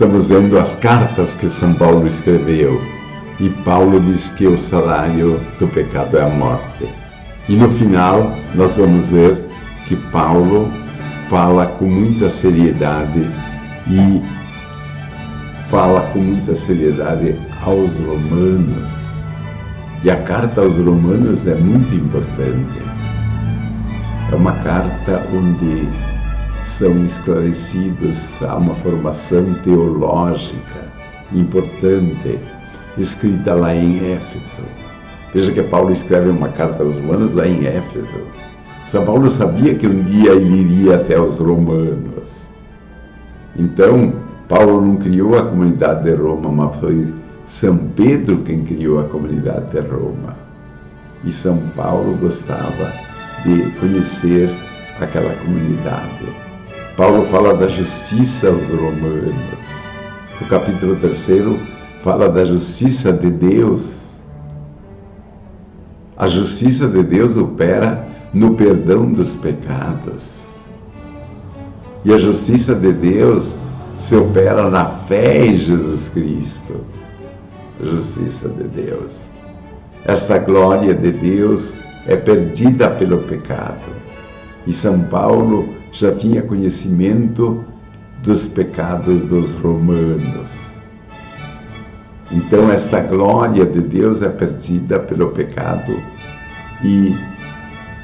Estamos vendo as cartas que São Paulo escreveu. E Paulo diz que o salário do pecado é a morte. E no final nós vamos ver que Paulo fala com muita seriedade aos romanos. E a carta aos romanos é muito importante. É uma carta onde são esclarecidos, há uma formação teológica importante, escrita lá em Éfeso. Veja que Paulo escreve uma carta aos romanos lá em Éfeso. São Paulo sabia que um dia ele iria até os romanos. Então, Paulo não criou a comunidade de Roma, mas foi São Pedro quem criou a comunidade de Roma. E São Paulo gostava de conhecer aquela comunidade. Paulo fala da justiça aos romanos. No capítulo 3 fala da justiça de Deus. A justiça de Deus opera no perdão dos pecados. E a justiça de Deus se opera na fé em Jesus Cristo. A justiça de Deus. Esta glória de Deus é perdida pelo pecado. E São Paulo já tinha conhecimento dos pecados dos romanos. Então, esta glória de Deus é perdida pelo pecado e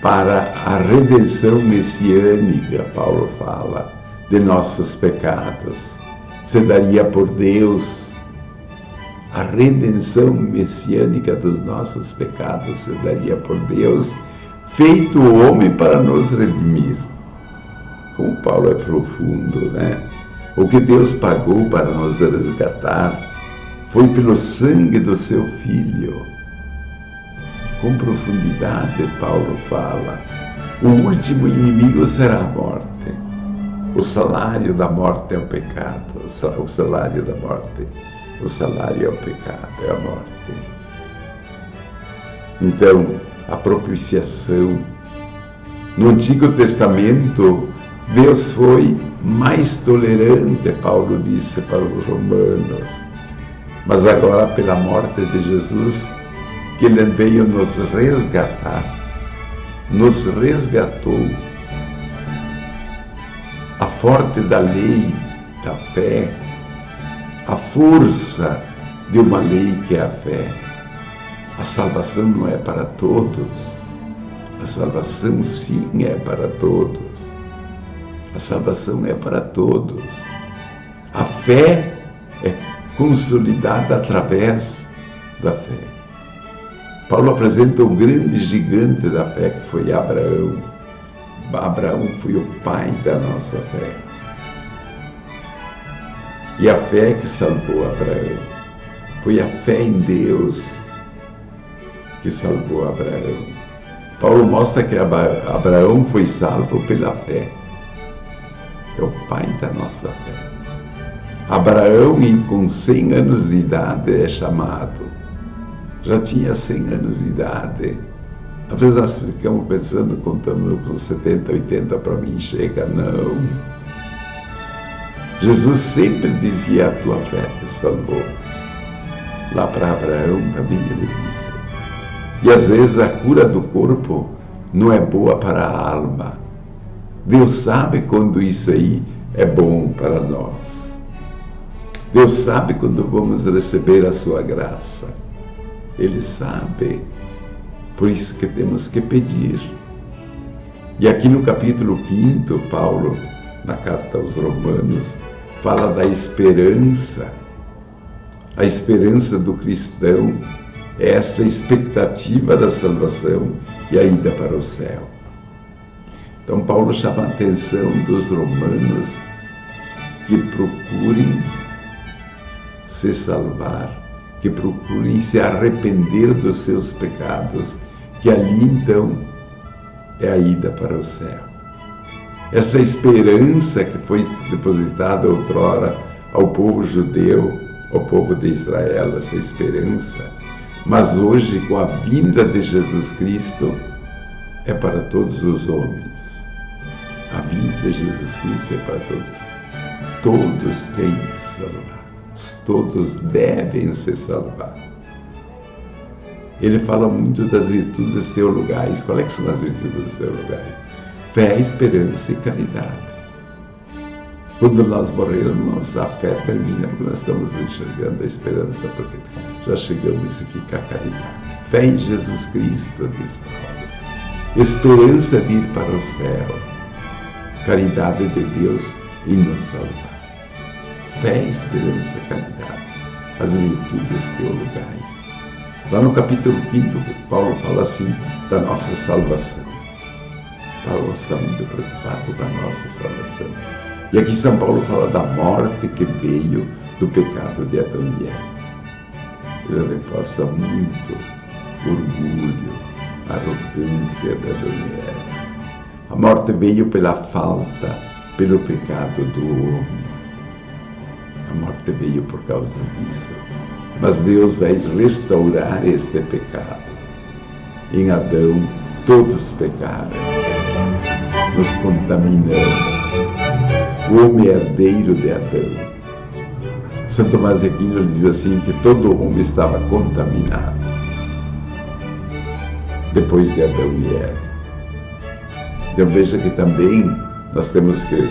para a redenção messiânica, Paulo fala, de nossos pecados. Se daria por Deus a redenção messiânica dos nossos pecados, se daria por Deus, feito homem para nos redimir. Como Paulo é profundo, né? O que Deus pagou para nos resgatar foi pelo sangue do seu Filho. Com profundidade, Paulo fala, o último inimigo será a morte. O salário da morte é o pecado. O salário da morte, o salário é o pecado, é a morte. Então, a propiciação. No Antigo Testamento, Deus foi mais tolerante, Paulo disse para os romanos. Mas agora, pela morte de Jesus, que Ele veio nos resgatar, nos resgatou. A forte da lei, da fé, a força de uma lei que é a fé. A salvação não é para todos. A salvação sim é para todos. A salvação é para todos. A fé é consolidada através da fé. Paulo apresenta o grande gigante da fé que foi Abraão. Abraão foi o pai da nossa fé. E a fé que salvou Abraão. Foi a fé em Deus que salvou Abraão. Paulo mostra que Abraão foi salvo pela fé. É o pai da nossa fé. Abraão, com 100 anos de idade, é chamado. Já tinha 100 anos de idade. Às vezes nós ficamos pensando, contando com 70, 80, para mim chega. Não. Jesus sempre dizia, a tua fé te salvou. Lá para Abraão também ele disse. E às vezes a cura do corpo não é boa para a alma. Deus sabe quando isso aí é bom para nós. Deus sabe quando vamos receber a sua graça. Ele sabe. Por isso que temos que pedir. E aqui no capítulo 5, Paulo, na carta aos Romanos, fala da esperança. A esperança do cristão é esta expectativa da salvação e a ida para o céu. Então Paulo chama a atenção dos romanos que procurem se salvar, que procurem se arrepender dos seus pecados, que ali então é a ida para o céu. Esta esperança que foi depositada outrora ao povo judeu, ao povo de Israel, essa esperança, mas hoje com a vinda de Jesus Cristo é para todos os homens. A vinda de Jesus Cristo é para todos. todos têm que salvar. Todos devem se salvar. Ele fala muito das virtudes teologais. Quais são as virtudes teologais? Fé, esperança e caridade. Quando nós morrermos, a fé termina porque nós estamos enxergando a esperança, porque já chegamos e fica a caridade. Fé em Jesus Cristo, diz Paulo. Esperança de ir para o céu. Caridade de Deus em nos salvar. Fé, esperança e caridade. As virtudes teologais. Lá no capítulo 5, Paulo fala assim da nossa salvação. Paulo está muito preocupado com a nossa salvação. E aqui São Paulo fala da morte que veio do pecado de Adão e Eva. Ele reforça muito o orgulho, a arrogância de Adão e Eva. A morte veio pela falta, pelo pecado do homem. A morte veio por causa disso. Mas Deus vai restaurar este pecado. Em Adão, todos pecaram. Nos contaminamos. O homem é herdeiro de Adão. Santo Tomás de Aquino diz assim que todo homem estava contaminado depois de Adão e Eva. Então veja que também nós temos que,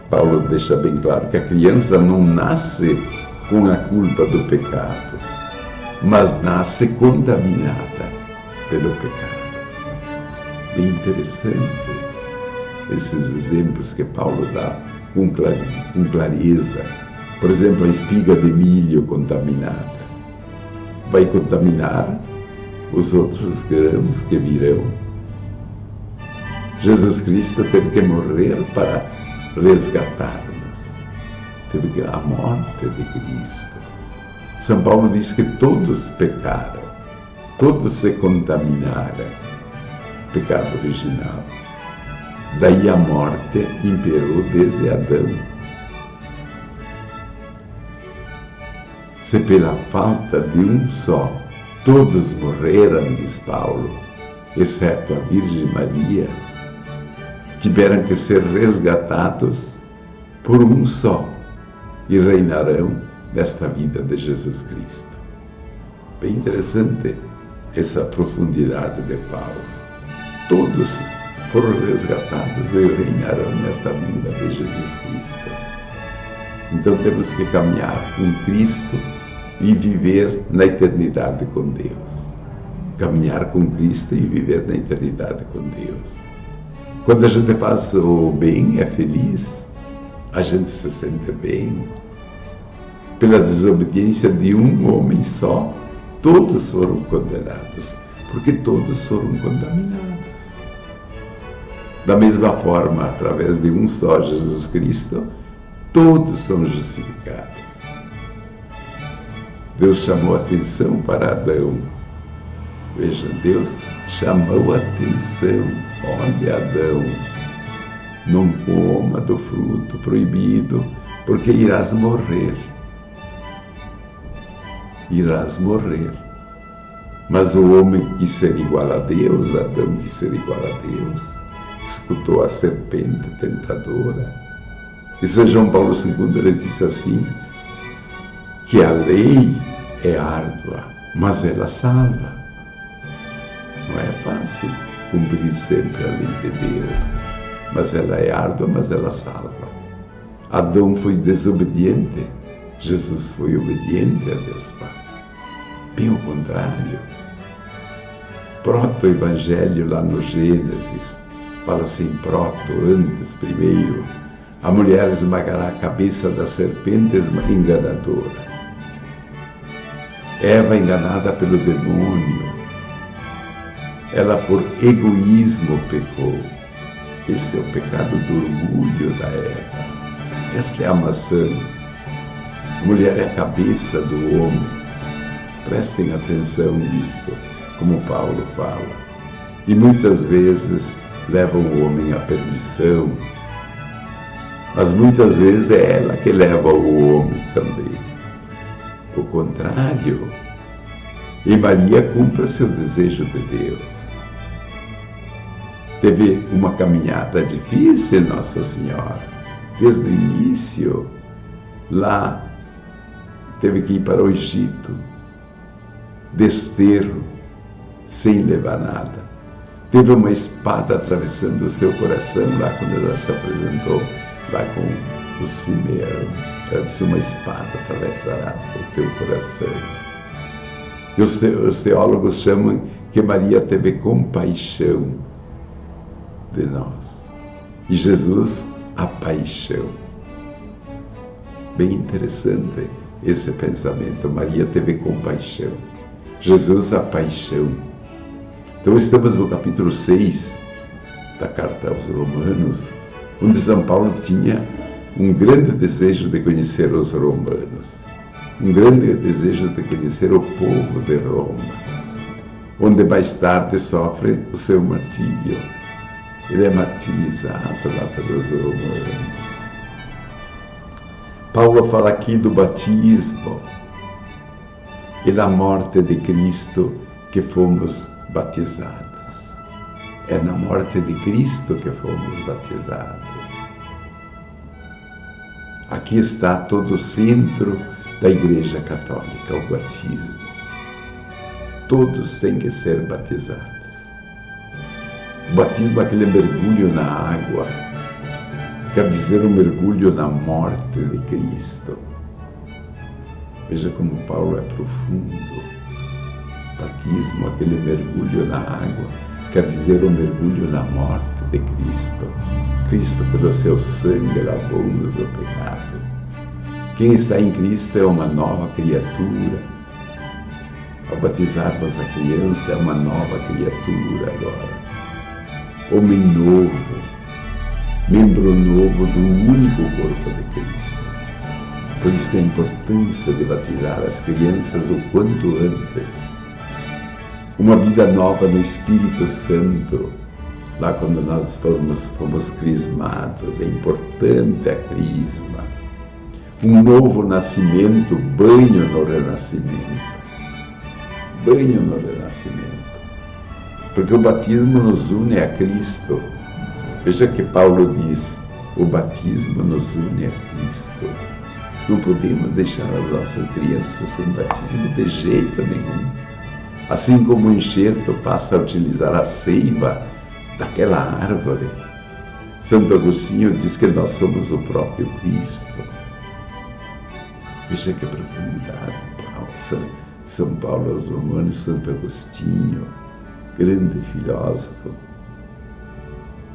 Paulo deixa bem claro que a criança não nasce com a culpa do pecado, mas nasce contaminada pelo pecado. Bem interessante esses exemplos que Paulo dá com clareza. Por exemplo, a espiga de milho contaminada vai contaminar os outros grãos que virão. Jesus Cristo teve que morrer para resgatar-nos. Teve que a morte de Cristo. São Paulo diz que todos pecaram, todos se contaminaram. Pecado original. Daí a morte imperou desde Adão. Se pela falta de um só todos morreram, diz Paulo, exceto a Virgem Maria, tiveram que ser resgatados por um só e reinarão nesta vida de Jesus Cristo. Bem interessante essa profundidade de Paulo. Todos foram resgatados e reinarão nesta vida de Jesus Cristo. Então temos que caminhar com Cristo e viver na eternidade com Deus. Caminhar com Cristo e viver na eternidade com Deus. Quando a gente faz o bem, é feliz, a gente se sente bem. Pela desobediência de um homem só, todos foram condenados, porque todos foram contaminados. Da mesma forma, através de um só Jesus Cristo, todos são justificados. Deus chamou a atenção para Adão. Veja, Deus chamou a atenção. Olha, Adão, não coma do fruto proibido, porque irás morrer. Irás morrer. Mas o homem quis ser igual a Deus, Adão quis ser igual a Deus, escutou a serpente tentadora. E São João Paulo II ele diz assim, que a lei é árdua, mas ela salva. Não é fácil cumprir sempre a lei de Deus, mas ela é árdua, mas ela salva. Adão foi desobediente, Jesus foi obediente a Deus Pai. Bem ao contrário. Proto-evangelho lá no Gênesis fala assim, proto, antes, primeiro, a mulher esmagará a cabeça da serpente enganadora. Eva enganada pelo demônio, ela por egoísmo pecou. Este é o pecado do orgulho da Eva. Esta é a maçã. A mulher é a cabeça do homem. Prestem atenção nisto, como Paulo fala. E muitas vezes levam o homem à perdição, mas muitas vezes é ela que leva o homem também. O contrário. E Maria cumpre seu desejo de Deus. Teve uma caminhada difícil, Nossa Senhora. Desde o início, Lá teve que ir para o Egito, desterro, sem levar nada. Teve uma espada atravessando o seu coração lá quando ela se apresentou lá com o Simeão. Ela disse: uma espada atravessará o teu coração. E os teólogos chamam que Maria teve compaixão de nós. E Jesus, a paixão. Bem interessante esse pensamento. Maria teve compaixão. Jesus, a paixão. Então estamos no capítulo 6 da carta aos Romanos, onde São Paulo tinha um grande desejo de conhecer os romanos, um grande desejo de conhecer o povo de Roma, onde mais tarde sofre o seu martírio. Ele é martirizado lá pelos romanos. Paulo fala aqui do batismo e da morte de Cristo que fomos batizados. É na morte de Cristo que fomos batizados. Aqui está todo o centro da Igreja Católica, o batismo. Todos têm que ser batizados. O batismo é aquele mergulho na água, quer dizer um mergulho na morte de Cristo. Veja como Paulo é profundo. Batismo, aquele mergulho na água, quer dizer um mergulho na morte de Cristo. Cristo, pelo seu sangue, lavou-nos do pecado. Quem está em Cristo é uma nova criatura. Ao batizarmos a criança, é uma nova criatura agora. Homem novo, membro novo do único corpo de Cristo. Por isso a importância de batizar as crianças o quanto antes. Uma vida nova no Espírito Santo. Lá quando nós fomos crismados, é importante a crisma. Um novo nascimento, banho no renascimento. Banho no renascimento. Porque o batismo nos une a Cristo. Veja que Paulo diz, o batismo nos une a Cristo. Não podemos deixar as nossas crianças sem batismo de jeito nenhum. Assim como o enxerto passa a utilizar a seiva daquela árvore, Santo Agostinho diz que nós somos o próprio Cristo. Veja que profundidade. São Paulo aos Romanos, Santo Agostinho, grande filósofo,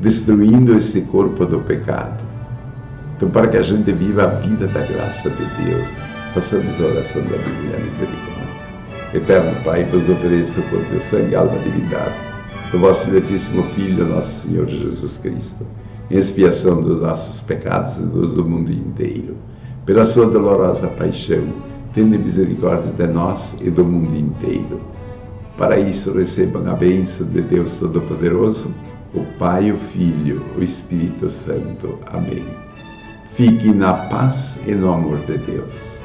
destruindo esse corpo do pecado. Então, para que a gente viva a vida da graça de Deus, façamos a oração da Divina Misericórdia. Eterno Pai, vos ofereço o corpo e o sangue, alma e divindade do vosso diletíssimo Filho, nosso Senhor Jesus Cristo, em expiação dos nossos pecados e dos do mundo inteiro. Pela sua dolorosa paixão, tende misericórdia de nós e do mundo inteiro. Para isso recebam a bênção de Deus Todo-Poderoso, o Pai, o Filho, o Espírito Santo. Amém. Fique na paz e no amor de Deus.